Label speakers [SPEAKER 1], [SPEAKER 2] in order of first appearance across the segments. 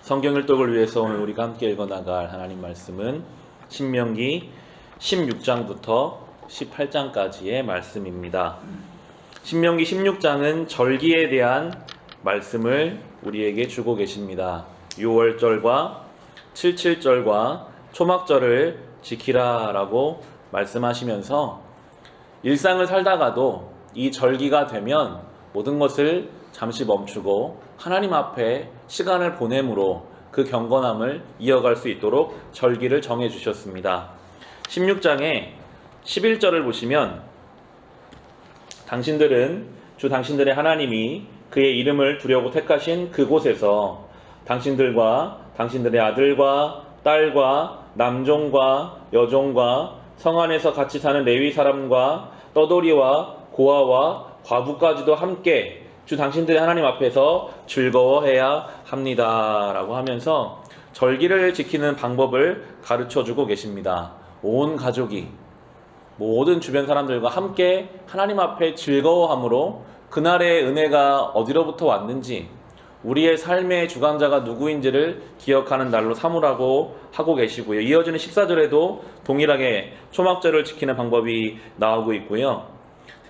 [SPEAKER 1] 성경 일독을 위해서 오늘 우리가 함께 읽어나갈 하나님 말씀은 신명기 16장부터 18장까지의 말씀입니다. 신명기 16장은 절기에 대한 말씀을 우리에게 주고 계십니다. 6월절과 77절과 초막절을 지키라 라고 말씀하시면서 일상을 살다가도 이 절기가 되면 모든 것을 잠시 멈추고 하나님 앞에 시간을 보냄으로 그 경건함을 이어갈 수 있도록 절기를 정해 주셨습니다. 16장의 11절을 보시면 당신들의 하나님이 그의 이름을 두려고 택하신 그곳에서 당신들과 당신들의 아들과 딸과 남종과 여종과 성 안에서 같이 사는 레위 사람과 떠돌이와 고아와 과부까지도 함께 주 당신들의 하나님 앞에서 즐거워해야 합니다 라고 하면서 절기를 지키는 방법을 가르쳐주고 계십니다. 온 가족이 모든 주변 사람들과 함께 하나님 앞에 즐거워함으로 그날의 은혜가 어디로부터 왔는지 우리의 삶의 주관자가 누구인지를 기억하는 날로 삼으라고 하고 계시고요. 이어지는 14절에도 동일하게 초막절을 지키는 방법이 나오고 있고요.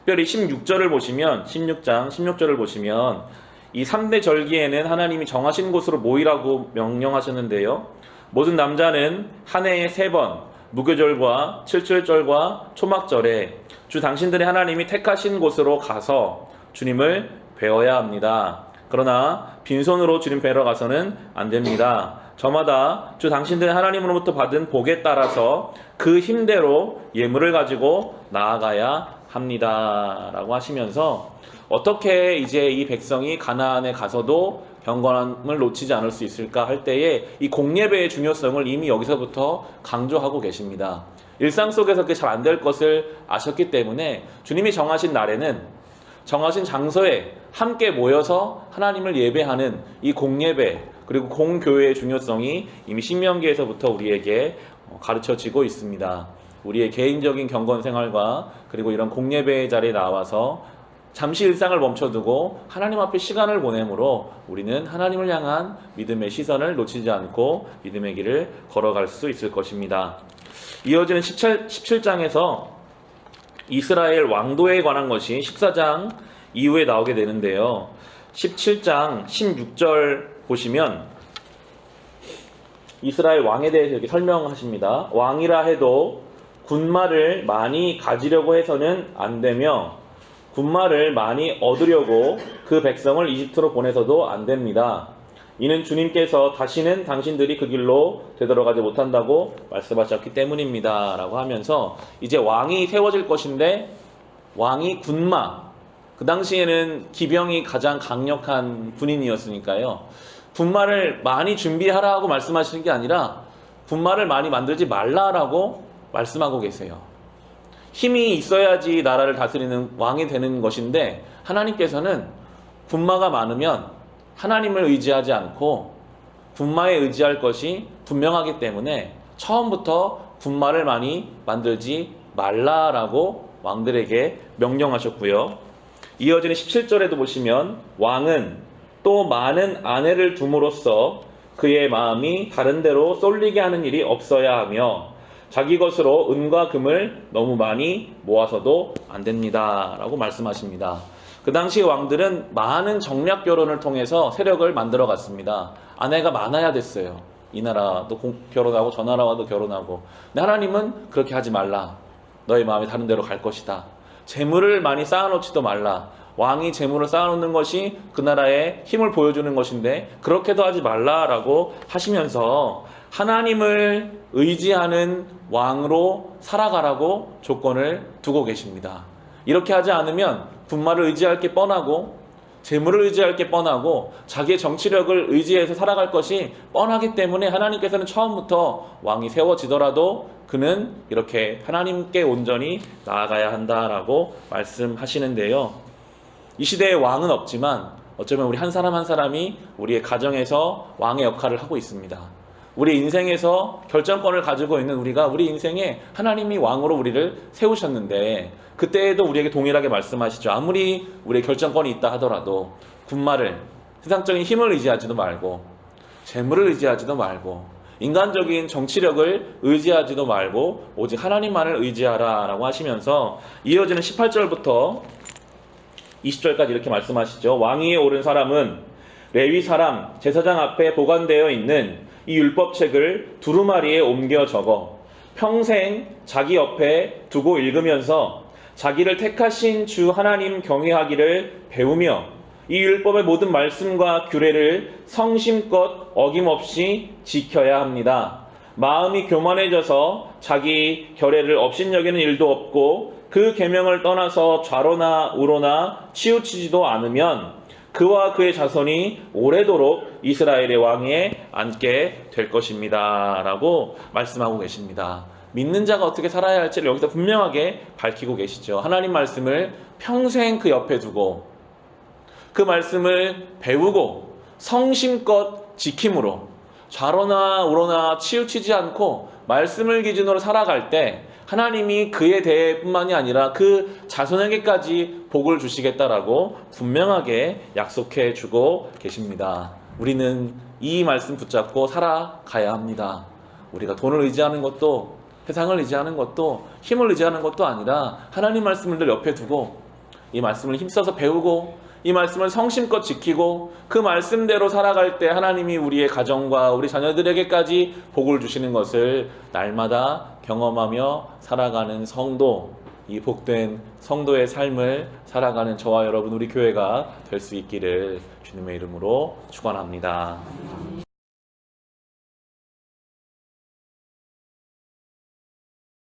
[SPEAKER 1] 특별히 16절을 보시면 16절을 보시면 이 3대 절기에는 하나님이 정하신 곳으로 모이라고 명령하셨는데요. 모든 남자는 한 해에 3번 무교절과 77절과 초막절에 주 당신들의 하나님이 택하신 곳으로 가서 주님을 뵈어야 합니다. 그러나 빈손으로 주님 뵈러 가서는 안 됩니다. 저마다 주 당신들의 하나님으로부터 받은 복에 따라서 그 힘대로 예물을 가지고 나아가야 합니다 라고 하시면서 어떻게 이제 이 백성이 가나안에 가서도 경건함을 놓치지 않을 수 있을까 할 때에 이 공예배의 중요성을 이미 여기서부터 강조하고 계십니다. 일상 속에서 그게 잘 안 될 것을 아셨기 때문에 주님이 정하신 날에는 정하신 장소에 함께 모여서 하나님을 예배하는 이 공예배 그리고 공교회의 중요성이 이미 신명기에서부터 우리에게 가르쳐지고 있습니다. 우리의 개인적인 경건 생활과 그리고 이런 공예배의 자리에 나와서 잠시 일상을 멈춰두고 하나님 앞에 시간을 보내므로 우리는 하나님을 향한 믿음의 시선을 놓치지 않고 믿음의 길을 걸어갈 수 있을 것입니다. 이어지는 17장에서 이스라엘 왕도에 관한 것이 14장 이후에 나오게 되는데요. 17장 16절 보시면 이스라엘 왕에 대해서 이렇게 설명하십니다. 왕이라 해도 군마를 많이 가지려고 해서는 안 되며 군마를 많이 얻으려고 그 백성을 이집트로 보내서도 안 됩니다. 이는 주님께서 다시는 당신들이 그 길로 되돌아가지 못한다고 말씀하셨기 때문입니다 라고 하면서 이제 왕이 세워질 것인데 왕이 군마, 그 당시에는 기병이 가장 강력한 군인이었으니까요. 군마를 많이 준비하라고 말씀하시는 게 아니라 군마를 많이 만들지 말라라고 말씀하고 계세요. 힘이 있어야지 나라를 다스리는 왕이 되는 것인데 하나님께서는 군마가 많으면 하나님을 의지하지 않고 군마에 의지할 것이 분명하기 때문에 처음부터 군마를 많이 만들지 말라라고 왕들에게 명령하셨고요. 이어지는 17절에도 보시면 왕은 또 많은 아내를 둠으로써 그의 마음이 다른 데로 쏠리게 하는 일이 없어야 하며 자기 것으로 은과 금을 너무 많이 모아서도 안 됩니다 라고 말씀하십니다. 그 당시 왕들은 많은 정략 결혼을 통해서 세력을 만들어 갔습니다. 아내가 많아야 됐어요. 이 나라도 결혼하고 저 나라와도 결혼하고. 근데 하나님은 그렇게 하지 말라. 너의 마음이 다른 데로 갈 것이다. 재물을 많이 쌓아놓지도 말라. 왕이 재물을 쌓아놓는 것이 그 나라의 힘을 보여주는 것인데 그렇게도 하지 말라라고 하시면서 하나님을 의지하는 왕으로 살아가라고 조건을 두고 계십니다. 이렇게 하지 않으면 군마를 의지할 게 뻔하고 재물을 의지할 게 뻔하고 자기의 정치력을 의지해서 살아갈 것이 뻔하기 때문에 하나님께서는 처음부터 왕이 세워지더라도 그는 이렇게 하나님께 온전히 나아가야 한다라고 말씀하시는데요. 이 시대에 왕은 없지만 어쩌면 우리 한 사람 한 사람이 우리의 가정에서 왕의 역할을 하고 있습니다. 우리 인생에서 결정권을 가지고 있는 우리가 우리 인생에 하나님이 왕으로 우리를 세우셨는데 그때에도 우리에게 동일하게 말씀하시죠. 아무리 우리의 결정권이 있다 하더라도 군마를 세상적인 힘을 의지하지도 말고 재물을 의지하지도 말고 인간적인 정치력을 의지하지도 말고 오직 하나님만을 의지하라 라고 하시면서 이어지는 18절부터 20절까지 이렇게 말씀하시죠. 왕위에 오른 사람은 레위 사람 제사장 앞에 보관되어 있는 이 율법책을 두루마리에 옮겨 적어 평생 자기 옆에 두고 읽으면서 자기를 택하신 주 하나님 경외하기를 배우며 이 율법의 모든 말씀과 규례를 성심껏 어김없이 지켜야 합니다. 마음이 교만해져서 자기 결례를 업신여기는 일도 없고 그 계명을 떠나서 좌로나 우로나 치우치지도 않으면 그와 그의 자손이 오래도록 이스라엘의 왕위에 앉게 될 것입니다 라고 말씀하고 계십니다. 믿는 자가 어떻게 살아야 할지를 여기서 분명하게 밝히고 계시죠. 하나님 말씀을 평생 그 옆에 두고 그 말씀을 배우고 성심껏 지킴으로 좌로나 우로나 치우치지 않고 말씀을 기준으로 살아갈 때 하나님이 그에 대해 뿐만이 아니라 그 자손에게까지 복을 주시겠다라고 분명하게 약속해 주고 계십니다. 우리는 이 말씀 붙잡고 살아가야 합니다. 우리가 돈을 의지하는 것도 세상을 의지하는 것도 힘을 의지하는 것도 아니라 하나님 말씀을 늘 옆에 두고 이 말씀을 힘써서 배우고 이 말씀을 성심껏 지키고 그 말씀대로 살아갈 때 하나님이 우리의 가정과 우리 자녀들에게까지 복을 주시는 것을 날마다 경험하며 살아가는 성도, 이 복된 성도의 삶을 살아가는 저와 여러분 우리 교회가 될 수 있기를 주님의 이름으로 축원합니다.